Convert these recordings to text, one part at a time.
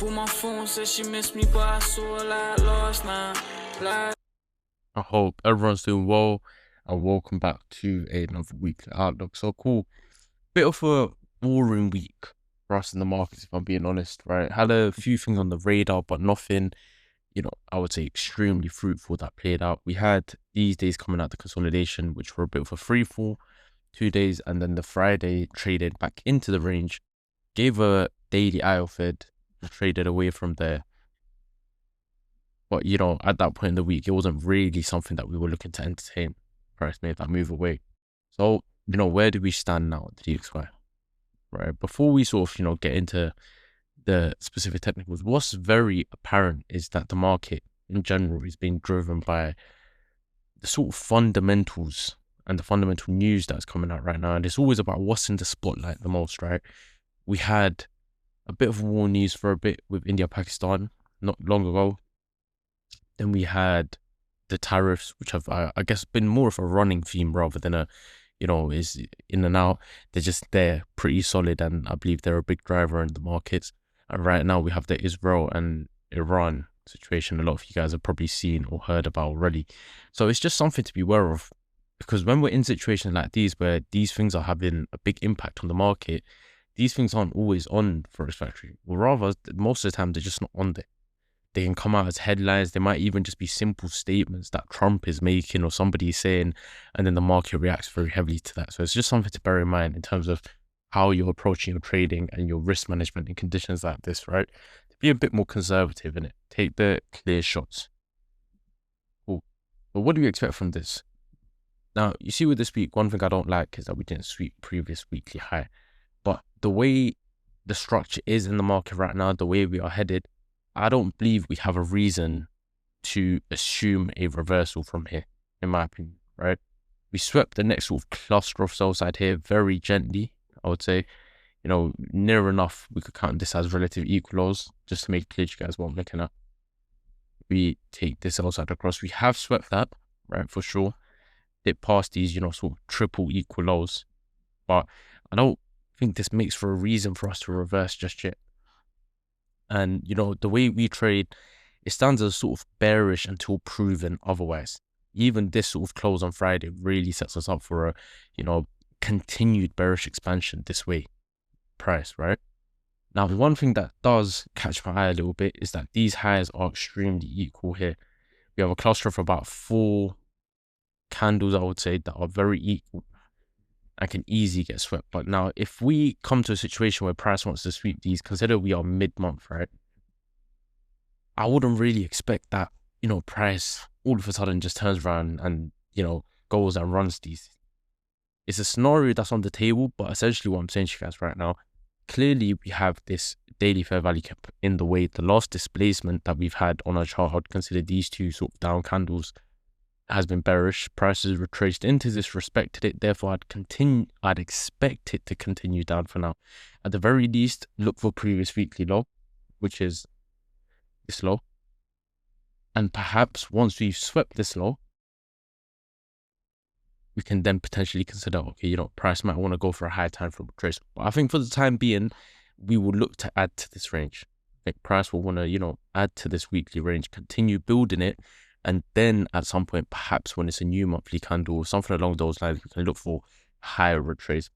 called my phone, said she missed me, but I saw her like last night. I hope everyone's doing well and welcome back to another weekly outlook. So cool. Bit of a boring week for us in the markets, if I'm being honest, right? Had a few things on the radar, but nothing, I would say extremely fruitful that played out. We had these days coming out the consolidation, which were a bit of a free fall, 2 days, and then the Friday traded back into the range, gave a daily IO fed, traded away from there. But, at that point in the week, it wasn't really something that we were looking to entertain. Price made that move away. So, where do we stand now at the DXY? Right? Before we sort of, get into the specific technicals, what's very apparent is that the market in general is being driven by the sort of fundamentals and the fundamental news that's coming out right now. And it's always about what's in the spotlight the most, right? We had a bit of war news for a bit with India, Pakistan not long ago. Then we had the tariffs, which have, I guess, been more of a running theme rather than is in and out. They're just there, pretty solid, and I believe they're a big driver in the markets. And right now we have the Israel and Iran situation. A lot of you guys have probably seen or heard about already. So it's just something to be aware of, because when we're in situations like these where these things are having a big impact on the market, these things aren't always on Forex Factory, or rather, most of the time they're just not on there. They can come out as headlines. They might even just be simple statements that Trump is making or somebody is saying, and then the market reacts very heavily to that. So it's just something to bear in mind in terms of how you're approaching your trading and your risk management in conditions like this, right? To be a bit more conservative in it. Take the clear shots. Cool. But what do you expect from this? Now, you see with this week, one thing I don't like is that we didn't sweep previous weekly high. But the way the structure is in the market right now, the way we are headed, I don't believe we have a reason to assume a reversal from here, in my opinion, right? We swept the next sort of cluster of sell side here very gently, I would say. Near enough, we could count this as relative equal lows, just to make it clear to you guys what I'm looking at. We take this sell side across. We have swept that, right, for sure. It passed these, sort of triple equal lows. But I don't think this makes for a reason for us to reverse just yet. And, the way we trade, it stands as sort of bearish until proven otherwise. Even this sort of close on Friday really sets us up for a, continued bearish expansion this way price, right? Now, the one thing that does catch my eye a little bit is that these highs are extremely equal here. We have a cluster of about 4 candles, I would say, that are very equal and can easily get swept. But now, if we come to a situation where price wants to sweep these, consider we are mid-month, right? I wouldn't really expect that, price all of a sudden just turns around and, goes and runs these. It's a scenario that's on the table, but essentially what I'm saying to you guys right now, clearly we have this daily fair value cap in the way. The last displacement that we've had on our chart, I'd consider these two sort of down candles has been bearish. Prices retraced into this, respected it. Therefore, I'd expect it to continue down for now. At the very least, look for previous weekly low, which is this low. And perhaps once we've swept this low, we can then potentially consider, okay, price might want to go for a higher time frame trace. But I think for the time being, we will look to add to this range. I think price will want to, add to this weekly range, continue building it. And then at some point, perhaps when it's a new monthly candle or something along those lines, we can look for higher retrace.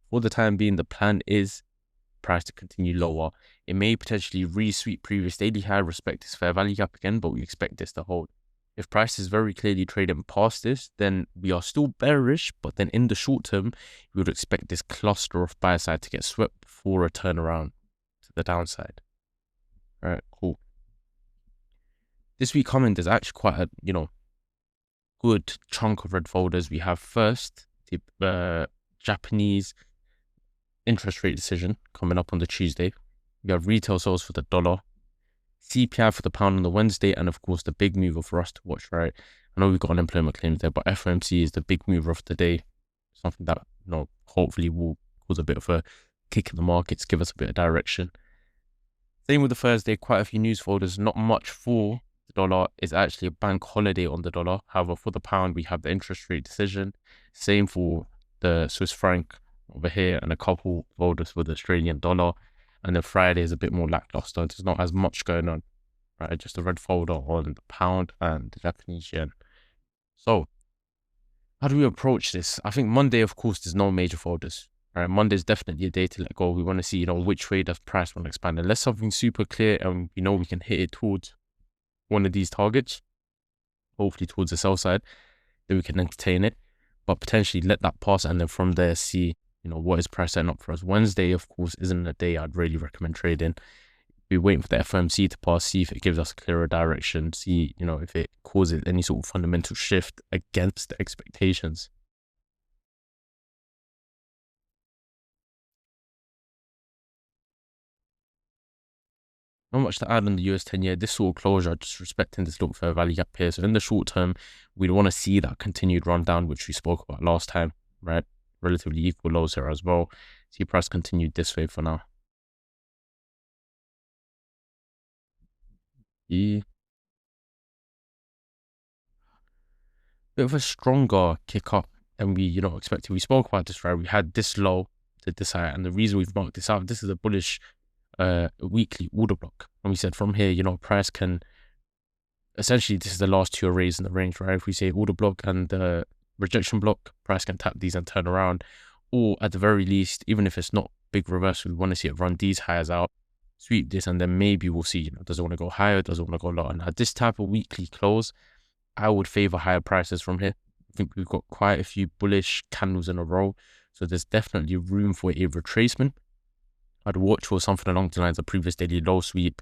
For the time being, the plan is price to continue lower. It may potentially re-sweep previous daily high, respect this fair value gap again, but we expect this to hold. If price is very clearly trading past this, then we are still bearish, but then in the short term, we would expect this cluster of buy side to get swept before a turnaround to the downside. All right, cool. This week coming, there's actually quite a, good chunk of red folders. We have first the Japanese interest rate decision coming up on the Tuesday. We have retail sales for the dollar, CPI for the pound on the Wednesday, and of course the big mover for us to watch, right? I know we've got unemployment claims there, but FOMC is the big mover of the day. Something that, hopefully will cause a bit of a kick in the markets, give us a bit of direction. Same with the Thursday, quite a few news folders, not much for the dollar. Is actually a bank holiday on the dollar. However, for the pound, we have the interest rate decision. Same for the Swiss franc over here, and a couple folders for the Australian dollar. and then Friday is a bit more lackluster. There's not as much going on, right? Just a red folder on the pound and the Japanese yen. So how do we approach this? I think Monday, of course, there's no major folders. Right, Monday is definitely a day to let go. We want to see, which way does price want to expand. Unless something's super clear and we can hit it towards one of these targets, hopefully towards the sell side, then we can entertain it. But potentially let that pass and then from there see, what is price setting up for us. Wednesday, of course, isn't a day I'd really recommend trading. We're waiting for the FOMC to pass, see if it gives us a clearer direction, see, if it causes any sort of fundamental shift against the expectations. Not much to add on the US 10-year. This sort of closure, just respecting this little fair value gap here. So in the short term, we'd want to see that continued rundown, which we spoke about last time, right? Relatively equal lows here as well. See price continued this way for now. Yeah. Bit of a stronger kick up than we, expected. We spoke about this, right? We had this low to this high, and the reason we've marked this out, this is a bullish weekly order block. And we said from here, price can essentially, this is the last two arrays in the range, right? If we say order block and the rejection block, price can tap these and turn around, or at the very least, even if it's not big reversal, we want to see it run these highs out, sweep this, and then maybe we'll see, does it want to go higher, does it want to go lower? And at this type of weekly close, I would favor higher prices from here. I think we've got quite a few bullish candles in a row, so there's definitely room for a retracement. I'd watch for something along the lines of previous daily low sweep,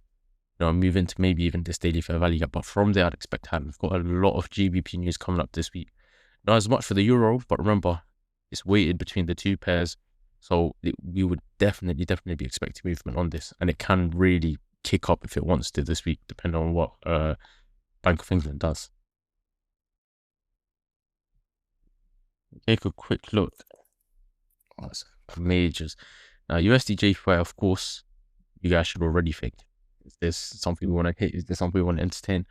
move into maybe even this daily fair value gap. But from there, I'd expect higher. We've got a lot of GBP news coming up this week. Not as much for the euro, but remember, it's weighted between the two pairs. So we would definitely be expecting movement on this. And it can really kick up if it wants to this week, depending on what Bank of England does. Take a quick look. Oh, that's majors. Now, USDJPY, of course, you guys should already think. Is this something we want to hit? Is this something we want to entertain?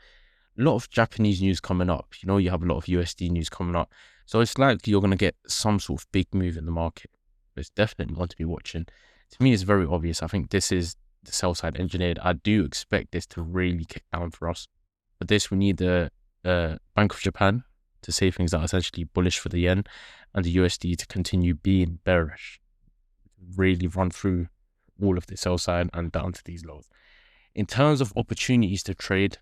A lot of Japanese news coming up. You have a lot of USD news coming up. So it's likely you're going to get some sort of big move in the market. But it's definitely one to be watching. To me, it's very obvious. I think this is the sell side engineered. I do expect this to really kick down for us. For this, we need the Bank of Japan to say things that are essentially bullish for the yen, and the USD to continue being bearish. Really run through all of the sell side and down to these lows. In terms of opportunities to trade,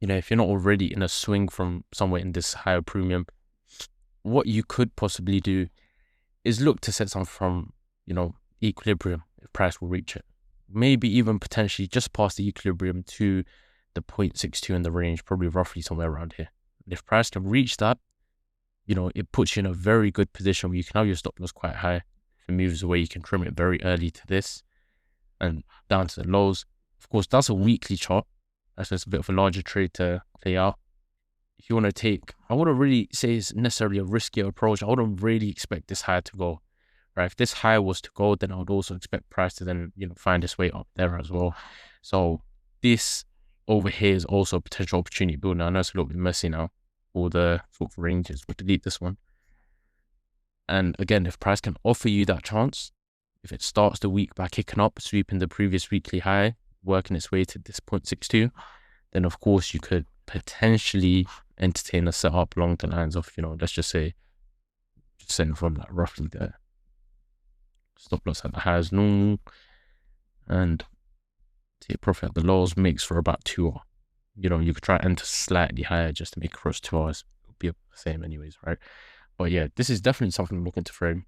if you're not already in a swing from somewhere in this higher premium, what you could possibly do is look to set something from, equilibrium if price will reach it. Maybe even potentially just past the equilibrium to the 0.62 in the range, probably roughly somewhere around here. And if price can reach that, it puts you in a very good position where you can have your stop loss quite high. If it moves away, you can trim it very early to this and down to the lows. Of course, that's a weekly chart. That's just a bit of a larger trade to play out. If you want to take, I wouldn't really say it's necessarily a riskier approach. I wouldn't really expect this high to go, right? If this high was to go, then I would also expect price to then, find its way up there as well. So this over here is also a potential opportunity building. I know it's a little bit messy now, all the sort of ranges. We'll delete this one. And again, if price can offer you that chance, if it starts the week by kicking up, sweeping the previous weekly high, working its way to this 0.62, then of course you could potentially entertain a setup along the lines of, let's just say, setting from that roughly there. Stop loss at the highs normal, and take profit at the lows makes for about 2 hours. You could try and enter slightly higher just to make it across 2 hours. It'll be the same anyways, right? But yeah, this is definitely something I'm looking to frame.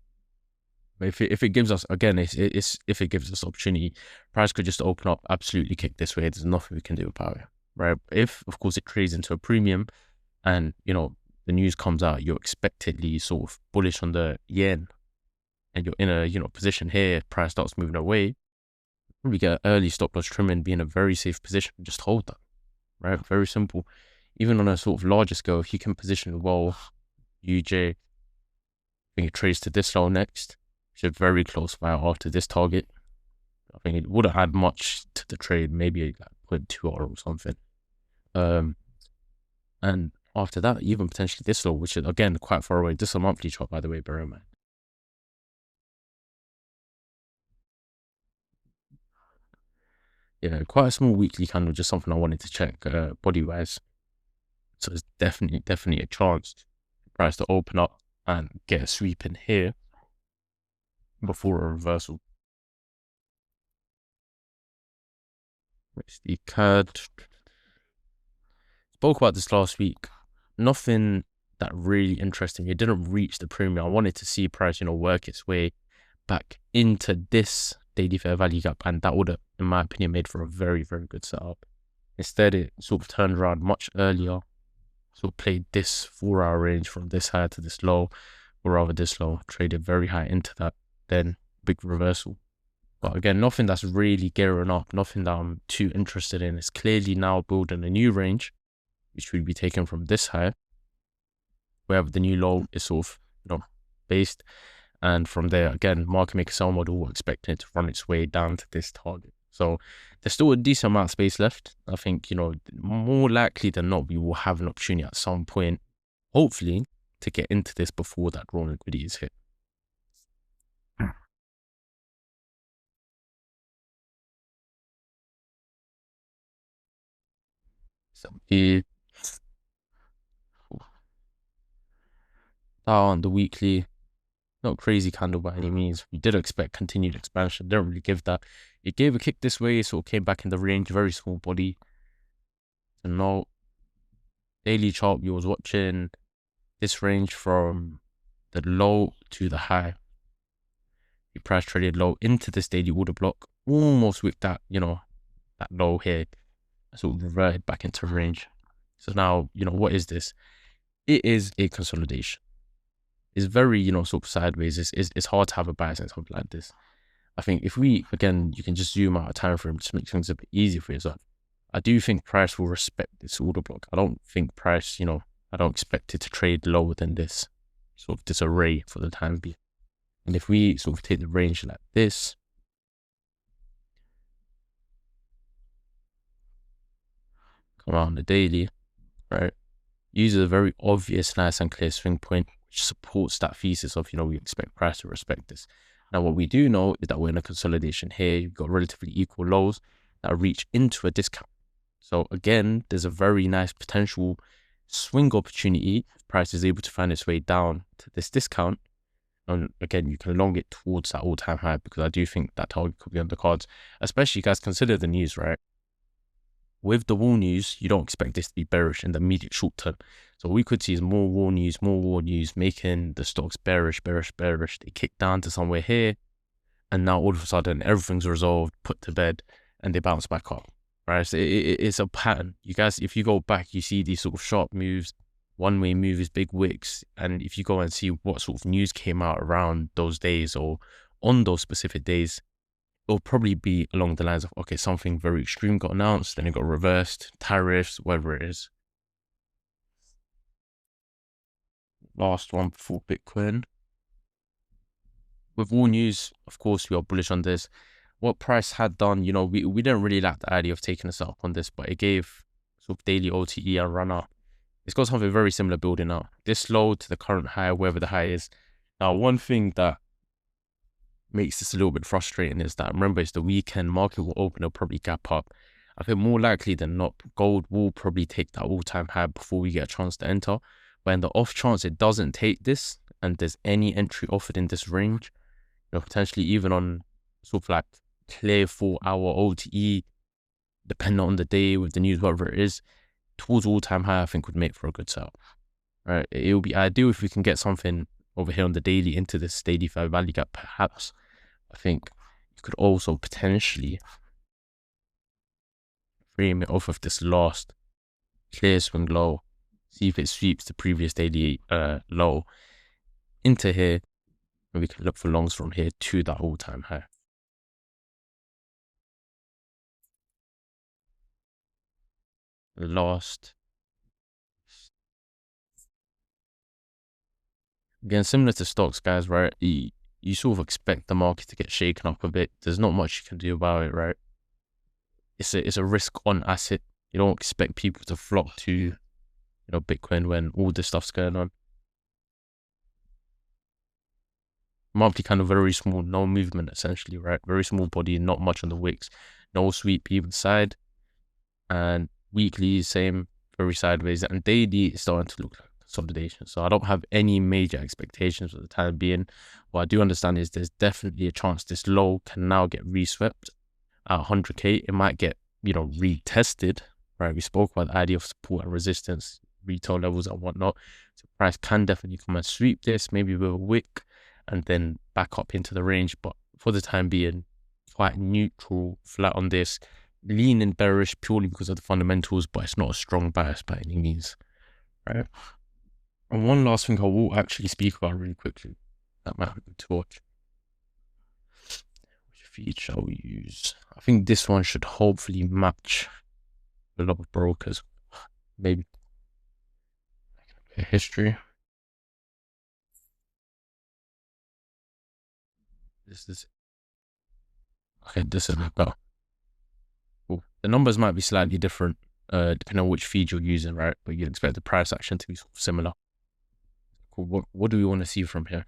But if it gives us, again, if it gives us opportunity, price could just open up, absolutely kick this way. There's nothing we can do about it, right? If, of course, it trades into a premium and, the news comes out, you're expectedly sort of bullish on the yen and you're in a, position here, price starts moving away, probably get an early stop loss trim and be in a very safe position. Just hold that, right? Very simple. Even on a sort of larger scale, if you can position well, UJ, I think it trades to this low next, should very close by after this target. I think it wouldn't add much to the trade, maybe like 0.2 or something. And after that, even potentially this low, which is again quite far away. This is a monthly chart, by the way, bear in mind. yeah, quite a small weekly candle, just something I wanted to check body wise. So it's definitely a chance for price to open up and get a sweep in here before a reversal. USDCAD. Spoke about this last week. Nothing that really interesting. It didn't reach the premium. I wanted to see price, work its way back into this daily fair value gap, and that would have, in my opinion, made for a very, very good setup. Instead, it sort of turned around much earlier, sort of played this 4-hour range from this high to this low, or rather this low, traded very high into that, then big reversal. But again, nothing that's really gearing up, nothing that I'm too interested in. It's clearly now building a new range, which would be taken from this high, wherever the new low is sort of, based. And from there, again, market maker sell model, we're expecting it to run its way down to this target. So there's still a decent amount of space left. I think, more likely than not, we will have an opportunity at some point, hopefully, to get into this before that raw liquidity is hit. So down the weekly, not crazy candle by any means. We did expect continued expansion. Didn't really give that. It gave a kick this way, so it came back in the range, very small body. And now, daily chart, we was watching this range from the low to the high. The price traded low into this daily order block, almost with that, that low here, sort of reverted back into range. So now, what is this? It is a consolidation. It's very, sort of sideways. It's hard to have a bias in something like this. I think if you can just zoom out a time frame, just make things a bit easier for yourself. I do think price will respect this order block. I don't think price, I don't expect it to trade lower than this sort of disarray for the time being. And if we sort of take the range like this, come around the daily, right? Uses a very obvious, nice and clear swing point, which supports that thesis of, we expect price to respect this. Now, what we do know is that we're in a consolidation here. You've got relatively equal lows that reach into a discount. So again, there's a very nice potential swing opportunity if price is able to find its way down to this discount. And again, you can long it towards that all-time high, because I do think that target could be on the cards. Especially, guys, consider the news, right? With the war news, you don't expect this to be bearish in the immediate short term. So what we could see is more war news, making the stocks bearish. They kick down to somewhere here, and now all of a sudden everything's resolved, put to bed, and they bounce back up. Right? So it's a pattern. You guys, if you go back, you see these sort of sharp moves, one-way moves, big wicks, and if you go and see what sort of news came out around those days or on those specific days, it'll probably be along the lines of, okay, something very extreme got announced, then it got reversed, tariffs, whatever it is. Last one before Bitcoin. With all news, of course, we are bullish on this. What price had done, we didn't really like the idea of taking us up on this, but it gave sort of daily OTE a run up. It's got something very similar building up. This low to the current high, wherever the high is. Now, one thing that makes this a little bit frustrating is that, remember, it's the weekend, market will open, it'll probably gap up. I think more likely than not, gold will probably take that all-time high before we get a chance to enter. But in the off chance it doesn't take this, and there's any entry offered in this range, potentially even on sort of like clear 4-hour OTE, depending on the day with the news, whatever it is, towards all-time high, I think would make for a good setup. Right? It would be ideal if we can get something over here on the daily into this daily fair value gap. Perhaps I think you could also potentially frame it off of this last clear swing low, see if it sweeps the previous daily low into here, and we can look for longs from here to that all-time high. Last, again, similar to stocks, guys, right? You sort of expect the market to get shaken up a bit. There's not much you can do about it, right? It's a risk on asset. You don't expect people to flock to, Bitcoin when all this stuff's going on. Monthly kind of very small, no movement essentially, right? Very small body, not much on the wicks. no sweep either side, and weekly same, very sideways, and daily is starting to look like consolidation. So I don't have any major expectations for the time being. What I do understand is there's definitely a chance this low can now get reswept at 100k. It might get, you know, retested, right? We spoke about the idea of support and resistance, retail levels and whatnot. So price can definitely come and sweep this, maybe with a wick, and then back up into the range. But for the time being, quite neutral, flat on this, leaning bearish purely because of the fundamentals, but it's not a strong bias by any means, right? And one last thing I will actually speak about really quickly that might be good to watch. Which feed shall we use? I think this one should hopefully match a lot of brokers. Maybe history. This is okay. This is better. Cool. The numbers might be slightly different, depending on which feed you're using, right? But you'd expect the price action to be sort of similar. Cool. What do we want to see from here?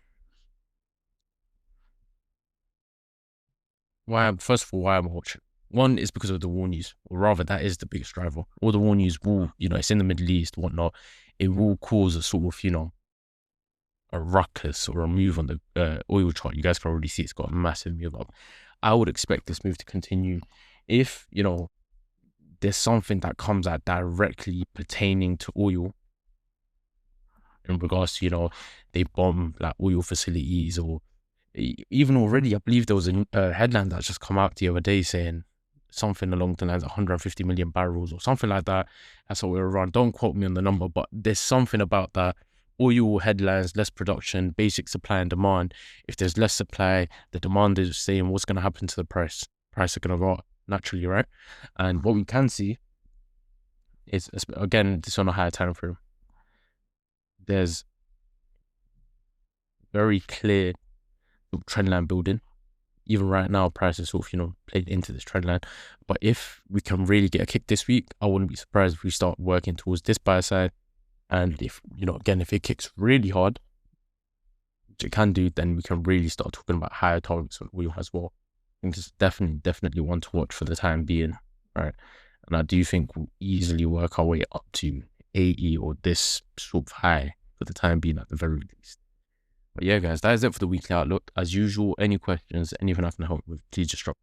First of all, why I'm watching. One is because of the war news, or rather, that is the biggest driver. All the war news will, you know, it's in the Middle East, whatnot. It will cause a sort of, you know, a ruckus or a move on the oil chart. You guys can already see it's got a massive move up. I would expect this move to continue if, you know, there's something that comes out directly pertaining to oil in regards to, you know, they bomb like oil facilities, or even already, I believe there was a headline that's just come out the other day saying something along the lines of 150 million barrels or something like that. That's what we're around. Don't quote me on the number, but there's something about that. Oil headlines, less production, basic supply and demand. If there's less supply, the demand is saying what's going to happen to the price. Price are going to go up naturally, right? And what we can see is, again, this on a higher time frame, there's very clear trend line building. Even right now, prices sort of, you know, played into this trend line. But if we can really get a kick this week, I wouldn't be surprised if we start working towards this buy side. And if, you know, again, if it kicks really hard, which it can do, then we can really start talking about higher targets on oil as well. I think it's definitely one to watch for the time being, right? And I do think we'll easily work our way up to 80 or this sort of high for the time being at the very least. But yeah, guys, that is it for the weekly outlook. As usual, any questions, anything I can help with, please just drop